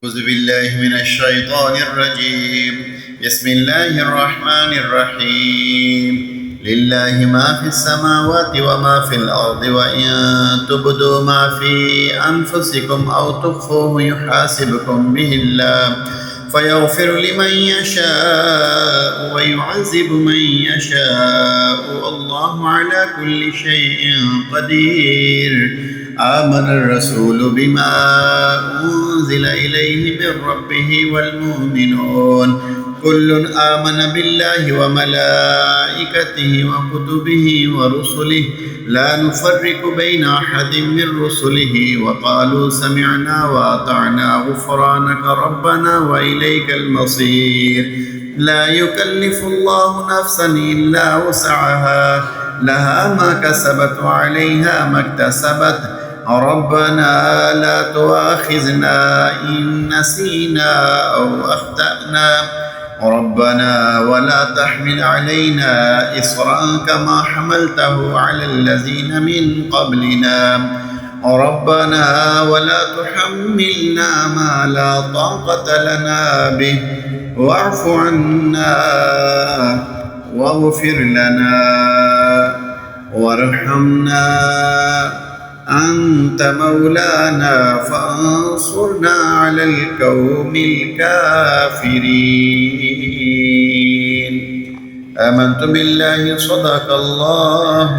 أعوذ بالله من الشيطان الرجيم. بسم الله الرحمن الرحيم. لله ما في السماوات وما في الأرض وإن تبدوا ما في أنفسكم أو تخفوه يحاسبكم به الله فيغفر لمن يشاء ويعذب من يشاء والله على كل شيء قدير. آمن الرسول بما أنزل إليه من ربه والمؤمنون كل آمن بالله وملائكته وكتبه ورسله لا نفرق بين أحد من رسله وقالوا سمعنا وأطعنا غفرانك ربنا وإليك المصير. لا يكلف الله نفسا إلا وسعها لها ما كسبت وعليها ما اكتسبت ربنا لا تؤاخذنا إن نسينا أو أخطأنا ربنا ولا تحمل علينا إصرا كما حملته على الذين من قبلنا ربنا ولا تحملنا ما لا طاقة لنا به واعف عنا واغفر لنا وارحمنا أنت مولانا فانصرنا على القوم الكافرين. آمنت بالله صدق الله.